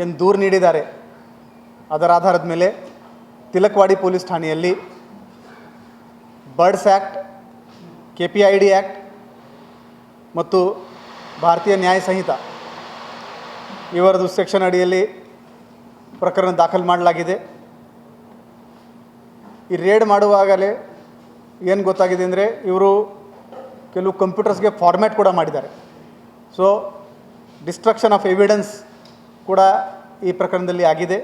ಏನು ದೂರು ನೀಡಿದ್ದಾರೆ ಅದರ ಆಧಾರದ ಮೇಲೆ ತಿಲಕವಾಡಿ ಪೊಲೀಸ್ ಠಾಣೆಯಲ್ಲಿ ಬರ್ಡ್ಸ್ ಆ್ಯಕ್ಟ್, KPID ಆ್ಯಕ್ಟ್ ಮತ್ತು ಭಾರತೀಯ ನ್ಯಾಯ ಸಂಹಿತ ಇವರದು ಸೆಕ್ಷನ್ ಅಡಿಯಲ್ಲಿ ಪ್ರಕರಣ ದಾಖಲು ಮಾಡಲಾಗಿದೆ. ಈ ರೇಡ್ ಮಾಡುವಾಗಲೇ ಏನು ಗೊತ್ತಾಗಿದೆ ಅಂದರೆ ಇವರು ಕೆಲವು ಕಂಪ್ಯೂಟರ್ಸ್ಗೆ ಫಾರ್ಮ್ಯಾಟ್ ಕೂಡ ಮಾಡಿದ್ದಾರೆ. ಸೊ ಡಿಸ್ಟ್ರಕ್ಷನ್ ಆಫ್ ಎವಿಡೆನ್ಸ್ ಕೂಡ ಈ ಪ್ರಕರಣದಲ್ಲಿ ಆಗಿದೆ.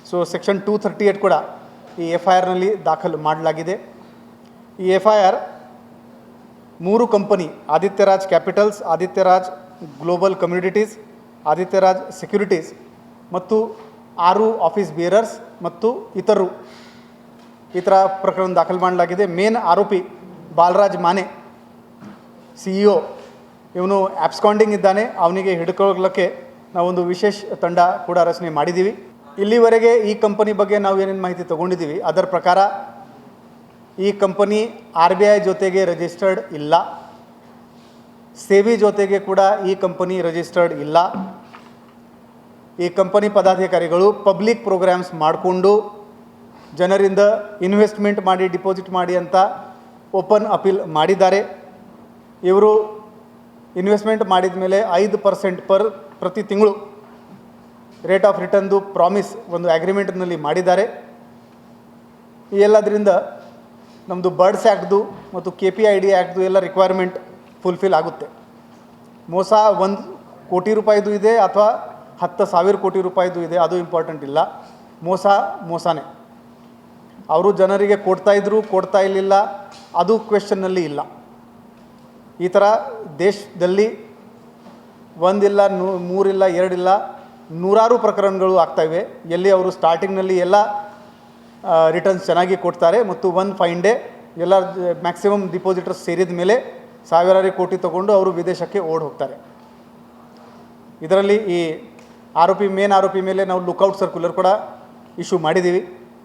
ಸೊ ಸೆಕ್ಷನ್ 238 ಕೂಡ ಈ FIRನಲ್ಲಿ ದಾಖಲು ಮಾಡಲಾಗಿದೆ. ಈ FIR 3 company, Adityaraj Capitals, Adityaraj Global Communities, Adityaraj Securities ಮತ್ತು 6 ಆಫೀಸ್ ಬೇರರ್ಸ್ ಮತ್ತು ಇತರರು ಈ ಥರ ಪ್ರಕರಣ ದಾಖಲು ಮಾಡಲಾಗಿದೆ. ಮೇನ್ ಆರೋಪಿ ಬಾಲರಾಜ್ ಮಾನೆ CEO, ಇವನು ಆಬ್ಸ್ಕಾಂಡಿಂಗ್ ಇದ್ದಾನೆ. ಅವನಿಗೆ ಹಿಡ್ಕೊಳ್ಳೋಕ್ಕೆ ನಾವೊಂದು ವಿಶೇಷ ತಂಡ ಕೂಡ ರಚನೆ ಮಾಡಿದ್ದೀವಿ. ಇಲ್ಲಿವರೆಗೆ ಈ ಕಂಪನಿ ಬಗ್ಗೆ ನಾವು ಏನೇನು ಮಾಹಿತಿ ತೊಗೊಂಡಿದ್ದೀವಿ ಅದರ ಪ್ರಕಾರ ಈ ಕಂಪನಿ RBI ಜೊತೆಗೆ ರಿಜಿಸ್ಟರ್ಡ್ ಇಲ್ಲ, ಸೇಬಿ ಜೊತೆಗೆ ಕೂಡ ಈ ಕಂಪನಿ ರಿಜಿಸ್ಟರ್ಡ್ ಇಲ್ಲ. ಈ ಕಂಪನಿ ಪದಾಧಿಕಾರಿಗಳು ಪಬ್ಲಿಕ್ ಪ್ರೋಗ್ರಾಮ್ಸ್ ಮಾಡಿಕೊಂಡು ಜನರಿಂದ ಇನ್ವೆಸ್ಟ್ಮೆಂಟ್ ಮಾಡಿ ಡಿಪಾಸಿಟ್ ಮಾಡಿ ಅಂತ ಓಪನ್ ಅಪೀಲ್ ಮಾಡಿದ್ದಾರೆ. ಇವರು ಇನ್ವೆಸ್ಟ್ಮೆಂಟ್ ಮಾಡಿದ ಮೇಲೆ 5% ಪ್ರತಿ ತಿಂಗಳು ರೇಟ್ ಆಫ್ ರಿಟರ್ನ್ದು ಪ್ರಾಮಿಸ್ ಒಂದು ಅಗ್ರಿಮೆಂಟ್ನಲ್ಲಿ ಮಾಡಿದ್ದಾರೆ. ಈ ಎಲ್ಲದರಿಂದ ನಮ್ಮದು ಬರ್ಡ್ಸ್ ಆ್ಯಕ್ಟ್ದು ಮತ್ತು KPID ಆ್ಯಕ್ಟ್ದು ಎಲ್ಲ ರಿಕ್ವೈರ್ಮೆಂಟ್ ಫುಲ್ಫಿಲ್ ಆಗುತ್ತೆ. ಮೋಸ 1 ಕೋಟಿ ರೂಪಾಯಿದು ಇದೆ ಅಥವಾ 10,000 ಕೋಟಿ ರೂಪಾಯಿದು ಇದೆ, ಅದು ಇಂಪಾರ್ಟೆಂಟ್ ಇಲ್ಲ. ಮೋಸನೇ. ಅವರು ಜನರಿಗೆ ಕೊಡ್ತಾಯಿದ್ರು, ಕೊಡ್ತಾ ಇರಲಿಲ್ಲ, ಅದು ಕ್ವೆಶ್ಚನ್ನಲ್ಲಿ ಇಲ್ಲ. ಈ ಥರ ದೇಶದಲ್ಲಿ 1 ಇಲ್ಲ, 3 ಇಲ್ಲ, 2 ಇಲ್ಲ, ನೂರಾರು ಪ್ರಕರಣಗಳು ಆಗ್ತಾಯಿವೆ. ಎಲ್ಲಿ ಅವರು ಸ್ಟಾರ್ಟಿಂಗ್ನಲ್ಲಿ ಎಲ್ಲ ರಿಟರ್ನ್ಸ್ ಚೆನ್ನಾಗಿ ಕೊಡ್ತಾರೆ ಮತ್ತು 1 ಫೈನ್ ಡೇ ಎಲ್ಲ ಮ್ಯಾಕ್ಸಿಮಮ್ ಡಿಪಾಸಿಟರ್ಸ್ ಸೇರಿದ ಮೇಲೆ ಸಾವಿರಾರು ಕೋಟಿ ತೊಗೊಂಡು ಅವರು ವಿದೇಶಕ್ಕೆ ಓಡಿ ಹೋಗ್ತಾರೆ. ಇದರಲ್ಲಿ ಈ ಮೇನ್ ಆರೋಪಿ ಮೇಲೆ ನಾವು ಲುಕ್ಔಟ್ ಸರ್ಕ್ಯುಲರ್ ಕೂಡ ಇಶ್ಯೂ ಮಾಡಿದ್ದೀವಿ.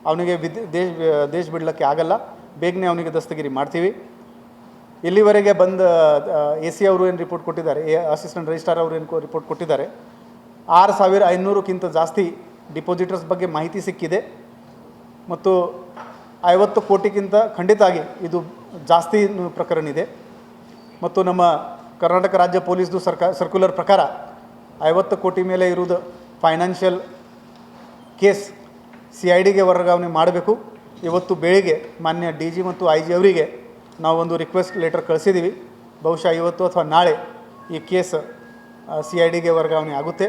ಅವನಿಗೆ ದೇಶ ಬಿಡಲಿಕ್ಕೆ ಆಗಲ್ಲ, ಬೇಗನೆ ಅವನಿಗೆ ದಸ್ತಗಿರಿ ಮಾಡ್ತೀವಿ. ಇಲ್ಲಿವರೆಗೆ ಬಂದ AC ಅವರು ಏನು ರಿಪೋರ್ಟ್ ಕೊಟ್ಟಿದ್ದಾರೆ, ಅಸಿಸ್ಟೆಂಟ್ ರಿಜಿಸ್ಟ್ರಾರ್ ಅವರು ಏನು ರಿಪೋರ್ಟ್ ಕೊಟ್ಟಿದ್ದಾರೆ, 6,500ಕ್ಕಿಂತ ಜಾಸ್ತಿ ಡಿಪಾಸಿಟರ್ಸ್ ಬಗ್ಗೆ ಮಾಹಿತಿ ಸಿಕ್ಕಿದೆ ಮತ್ತು 50 ಕೋಟಿಗಿಂತ ಖಂಡಿತವಾಗಿ ಇದು ಜಾಸ್ತಿ ಪ್ರಕರಣ ಇದೆ. ಮತ್ತು ನಮ್ಮ ಕರ್ನಾಟಕ ರಾಜ್ಯ ಪೊಲೀಸ್ದು ಸರ್ಕ್ಯುಲರ್ ಪ್ರಕಾರ 50 ಕೋಟಿ ಮೇಲೆ ಇರುವುದು ಫೈನಾನ್ಷಿಯಲ್ ಕೇಸ್ CIDಗೆ ವರ್ಗಾವಣೆ ಮಾಡಬೇಕು. ಇವತ್ತು ಬೆಳಿಗ್ಗೆ ಮಾನ್ಯ DG ಮತ್ತು IG ಅವರಿಗೆ ನಾವು ಒಂದು ರಿಕ್ವೆಸ್ಟ್ ಲೆಟರ್ ಕಳಿಸಿದ್ದೀವಿ. ಬಹುಶಃ ಇವತ್ತು ಅಥವಾ ನಾಳೆ ಈ ಕೇಸ್ CIDಗೆ ವರ್ಗಾವಣೆ ಆಗುತ್ತೆ.